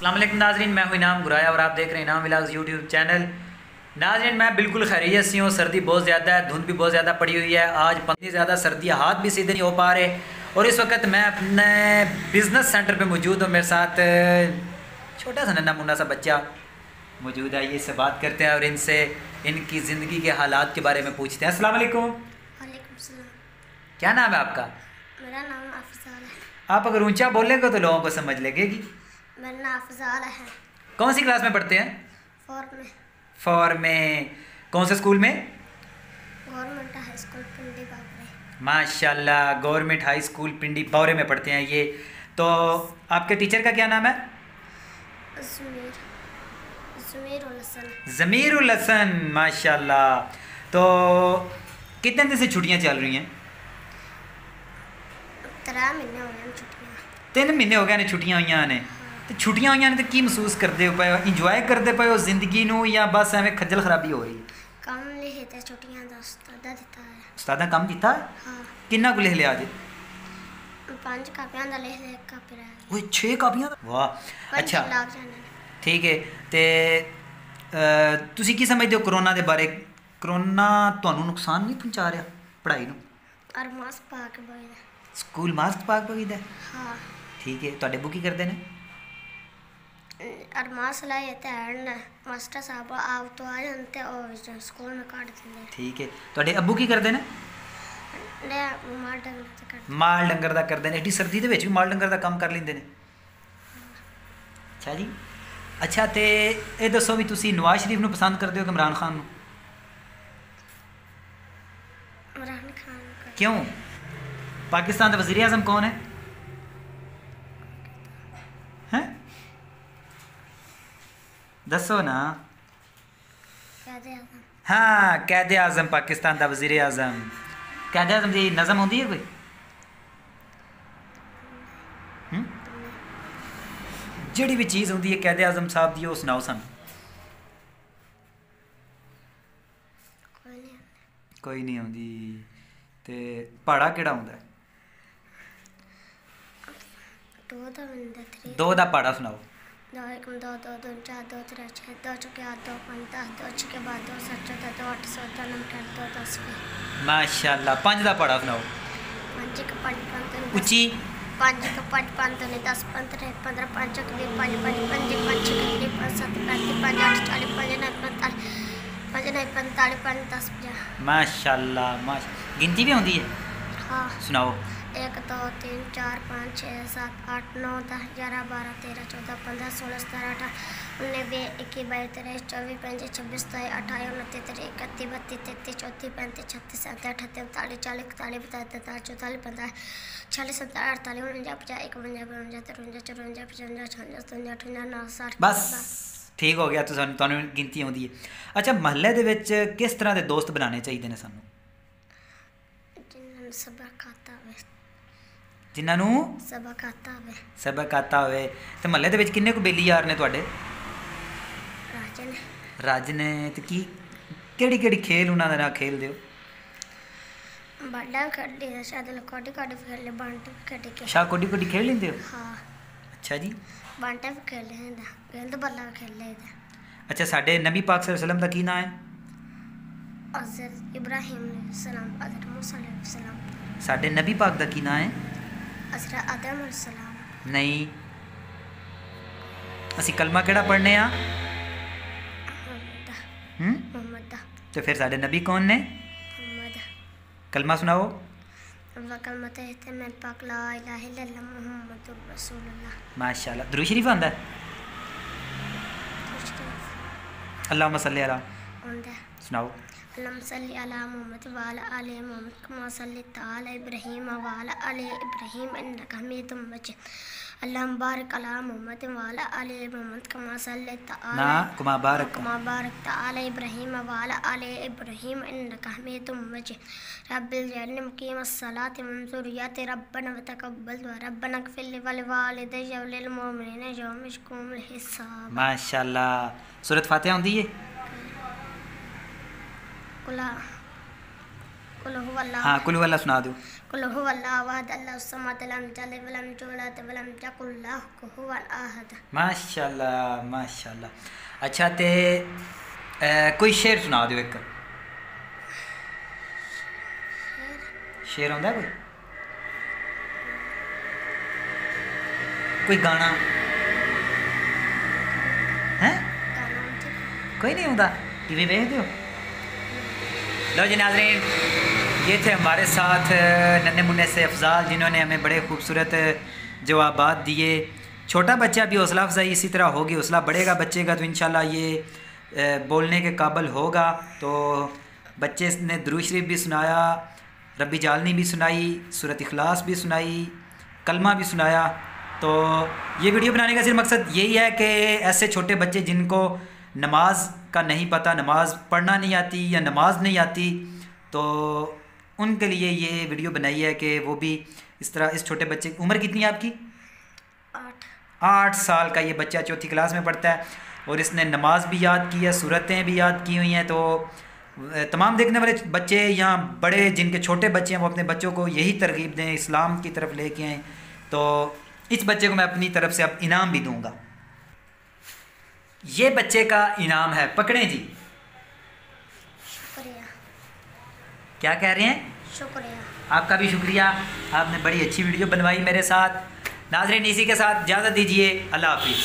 अस्सलाम वालेकुम नाज़रीन, मैं हूं इनाम गुराया और आप देख रहे हैं इनाम व्लॉग्स यूट्यूब चैनल। नाज़रीन, मैं बिल्कुल खैरियत से हूँ। सर्दी बहुत ज़्यादा है, धुंध भी बहुत ज़्यादा पड़ी हुई है। आज इतनी ज़्यादा सर्दी है, हाथ भी सीधे नहीं हो पा रहे। और इस वक्त मैं अपने बिज़नेस सेंटर पे मौजूद हूँ। मेरे साथ छोटा सा नन्हा मुन्ना सा बच्चा मौजूद है। ये इससे बात करते हैं और इनसे इनकी ज़िंदगी के हालात के बारे में पूछते हैं। अस्सलाम वालेकुम। वालेकुम सलाम। क्या नाम है आपका? मेरा नाम अफजाल है। आप अगर ऊंचा बोलेंगे तो लोगों को समझ लगेगी। मेरा नाम अफजाल है। कौन सी क्लास में पढ़ते हैं? फोर में। में कौन से स्कूल में? गवर्नमेंट हाई स्कूल पिंडी बाबरे। माशाल्लाह, गवर्नमेंट हाई स्कूल पिंडी बावरे में पढ़ते हैं ये। तो आपके टीचर का क्या नाम है? ज़मीरुल हसन। ज़मीरुल हसन, माशाल्लाह। तो कितने दिन से छुट्टियां चल रही हैं? 3 महीने हो गए छुट्टियां। 3 महीने हो गए ने छुट्टियां हुई ने। तो छुट्टियां हुई ने तो की महसूस करते हो पे हो? इंजॉय करते पे हो जिंदगी नू या बस एवं खज्जल खराबी हो रही है? कम लिखे थे छुट्टियां दा उस्तादा दिता है। उस्तादा कम किता? हाँ। किन्ना को लिख लिया आज? 5 कापियां दा लिख एक कापी रह गई। ओए 6 कापियां? वाह, अच्छा ठीक है। तो ਤੁਸੀਂ ਕੀ ਸਮਝਦੇ ਹੋ ਕਰੋਨਾ ਦੇ ਬਾਰੇ? ਕਰੋਨਾ ਤੁਹਾਨੂੰ ਨੁਕਸਾਨ ਨਹੀਂ ਪਹੁੰਚਾ ਰਿਹਾ ਪੜ੍ਹਾਈ ਨੂੰ? और मास्क पा के बोले। ਸਕੂਲ ਮਾਸਕ ਪਾ ਕੇ ਪਈਦਾ? हाँ। ਠੀਕ ਹੈ। ਤੁਹਾਡੇ ਅੱਬੂ ਕੀ ਕਰਦੇ ਨੇ? और मास्क लाए थे ना मास्टर साहब आप तो आ जानते और स्कूल में काट देंगे। ਠੀਕ ਹੈ। ਤੁਹਾਡੇ ਅੱਬੂ ਕੀ ਕਰਦੇ ਨੇ? ने मार डंगर से कर। ਮਾਲ ਡੰਗਰ ਦਾ ਕਰਦੇ ਨੇ। ਐਡੀ ਸਰਦੀ ਦੇ ਵਿੱਚ ਵੀ ਮਾਲ ਡੰਗਰ ਦਾ ਕੰਮ ਕਰ ਲੈਂਦੇ ਨੇ? ਅੱਛਾ ਜੀ। ਅੱਛਾ, ਤੇ ਇਹ ਦੱਸੋ ਵੀ ਤੁਸੀਂ ਨਵਾਜ਼ ਸ਼ਰੀਫ ਨੂੰ ਪਸੰਦ ਕਰਦੇ ਹੋ ਕਿ ਇਮਰਾਨ ਖਾਨ ਨੂੰ? इमरान खान का। क्यों? पाकिस्तान का वज़ीर आज़म कौन है? हैं? दसो ना। कहते हैं हाँ, कैद आज़म, पाकिस्तान का वज़ीर आज़म। कैद आज़म की नज़म होती है कोई? जिहड़ी भी चीज़ होती है कैद आज़म साहब की, वो सुनाओ सन। कोई नहीं आती। ते पहाड़ा केड़ा हुंदा है? दो दा पहाड़ा सुनाओ। 2 1 2 2 2 4 2 3 6 2 चुके 8 2 5 10 2 छके बाद 2 7 14 2 8 14 9 2 10 माशाल्लाह। 5 दा पहाड़ा सुनाओ। 5 का 5 5 उच्ची। 5 का 5 5 तो 10 15 15 5 का 5 5 5 5 6 5 7 5 8 40 5 9 45 5 9 45 5 10 50। माशाल्लाह, गिनती भी होती है? हाँ। सुनाओ। 1 2 3 4 5 6 7 8 9 10 11 12 13 14 15 16 17 18 19 20 21 22 23 24 25 26 27 28 29 30 31 32 33 34 35 36 37 38 39 40 41 42 43 44 45 46 47 48 49 50 54 55 56 57 58 59 बस ठीक हो गया। तो ਤੁਹਾਨੂੰ ਗਿਣਤੀ ਆਉਂਦੀ ਹੈ। ਅੱਛਾ, ਮਹੱਲੇ ਦੇ ਵਿੱਚ ਕਿਸ ਤਰ੍ਹਾਂ ਦੇ ਦੋਸਤ ਬਣਾਉਣੇ ਚਾਹੀਦੇ ਨੇ ਸਾਨੂੰ? ਜਿਨ੍ਹਾਂ ਨੂੰ ਸਬਕ ਆਤਾ ਹੋਵੇ। ਤੇ ਮਹੱਲੇ ਦੇ ਵਿੱਚ ਕਿੰਨੇ ਕੁ ਬੇਲੀ ਯਾਰ ਨੇ ਤੁਹਾਡੇ? ਰਾਜ ਨੇ। ਤੇ ਕੀ ਕਿਹੜੀ ਕਿਹੜੀ ਖੇਲ ਉਹਨਾਂ ਦੇ ਨਾਲ ਖੇਲਦੇ ਹੋ? ਬਾਂਟਾ ਖੇਡਦੇ ਆ, ਸ਼ਾਇਦ ਲਕੋਟੀ ਕਾਟੀ ਖੇਡ ਲੈ, ਬਾਂਟਾ ਖੇਡ ਕੇ। ਸ਼ਾਹ ਕੋਡੀ ਕੋਡੀ ਖੇਡ ਲੈਂਦੇ ਹੋ? ਹਾਂ। ਅੱਛਾ ਜੀ। ਬਾਂਟਾ ਵੀ ਖੇਡ ਲੈਂਦਾ, ਗੇਂਦ ਬੱਲਾ ਖੇਡ ਲੈਂਦਾ। ਅੱਛਾ, ਸਾਡੇ ਨਬੀ ਪਾਕ ਸੱਲੱਲਾਹੁ ਅਲੈਹਿ ਵਸੱਲਮ ਦਾ ਕੀ ਨਾਮ ਹੈ? ਹਜ਼ਰਤ ਇਬਰਾਹੀਮ ਸਲਾਮ, ਹਜ਼ਰਤ ਮੂਸਾ ਸਲਾਮ। ਸਾਡੇ ਨਬੀ ਪਾਕ ਦਾ ਕੀ ਨਾਮ ਹੈ? ਹਜ਼ਰਤ ਆਦਮ ਸਲਾਮ। ਨਹੀਂ, ਅਸੀਂ ਕਲਮਾ ਕਿਹੜਾ ਪੜ੍ਹਨੇ ਆ? ਮੁਹੰਮਦ ਦਾ। ਤੇ ਫਿਰ ਸਾਡੇ ਨਬੀ ਕੌਣ ਨੇ? ਮੁਹੰਮਦ। ਕਲਮਾ ਸੁਣਾਓ। कलमत है मैं पाक ला इलाहा इल्लल्लाह मुहम्मदुर रसूलुल्लाह। माशाल्लाह। दुरूद शरीफ आंदा है? अल्लाहुम्मा सल्ली अला। आंदा। सुनाओ। अल्लाहुम्मा सल्ली अला मुहम्मद व अला आलि मुहम्मद कमा सल्लैता अला इब्राहीम व अला आलि इब्राहीम इन्नका हमीदुम मजीद। अल्लाहुम्मा बारिक अला मुहम्मद व अला आलि मुहम्मद कमा सल्लैता अला कमा बारकता अला इब्राहीम व अला आलि इब्राहीम इन्नका हमीदुम मजीद। रब्बिल जअलनी मुकीमस सलाति व मिन ज़ुर्रिय्यति रब्बना व तक़ब्बल दुआ रब्बना इग़फ़िर ली व लिवालिदैया व लिल मुमिनीना यौम यक़ूमुल हिसाब। माशाल्लाह। सूरत फातिहा आंदी है? कुला कुल हुवल्लाह हाँ कुल हुवल्लाह सुना दो। कुल हुवल्लाह अहद अल्लाहु समद लम यलिद वलम यूलद वलम यकुल लहु कुफुवन अहद। माशाल्लाह माशाल्लाह। अच्छा ते कोई शेर सुना दो एक। शेर आंदा कोई? कोई गाना है? कोई नहीं आंदा? टीवी देखते हो? लो जी नाज़रीन, ये थे हमारे साथ नन्हे मुन्ने से अफजाल, जिन्होंने हमें बड़े खूबसूरत जवाबात दिए। छोटा बच्चा भी हौसला अफजाई इसी तरह होगी, हौसला बढ़ेगा बच्चे का तो इंशाल्लाह ये बोलने के काबिल होगा। तो बच्चे ने दुरूद शरीफ भी सुनाया, रब्बी जालनी भी सुनाई, सूरत इखलास भी सुनाई, कलमा भी सुनाया। तो ये वीडियो बनाने का सिर्फ मकसद यही है कि ऐसे छोटे बच्चे जिनको नमाज का नहीं पता, नमाज़ पढ़ना नहीं आती या नमाज नहीं आती, तो उनके लिए ये वीडियो बनाई है कि वो भी इस तरह, इस छोटे बच्चे की उम्र कितनी है आपकी? 8 साल का ये बच्चा, चौथी क्लास में पढ़ता है और इसने नमाज भी याद की है, सूरतें भी याद की हुई हैं। तो तमाम देखने वाले बच्चे या बड़े जिनके छोटे बच्चे हैं वो अपने बच्चों को यही तरगीब दें, इस्लाम की तरफ लेके आएँ। तो इस बच्चे को मैं अपनी तरफ से अब इनाम भी दूँगा। ये बच्चे का इनाम है, पकड़ें जी। शुक्रिया। क्या कह रहे हैं? शुक्रिया। आपका भी शुक्रिया, आपने बड़ी अच्छी वीडियो बनवाई मेरे साथ। नाज़रीन इसी के साथ इजाज़त दीजिए, अल्लाह हाफिज़।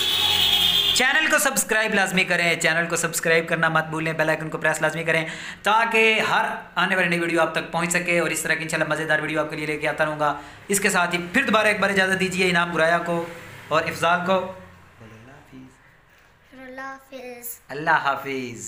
चैनल को सब्सक्राइब लाजमी करें, चैनल को सब्सक्राइब करना मत भूलें, बेल आइकन को प्रेस लाजमी करें ताकि हर आने वाली नई वीडियो आप तक पहुंच सके और इस तरह की इंशाल्लाह मज़ेदार वीडियो आपके लिए लेके आता रहूँगा। इसके साथ ही फिर दोबारा एक बार इजाज़त दीजिए इनाम गुराया को और इफ़ज़ाल को। अल्लाह हाफिज़। अल्लाह हाफिज़।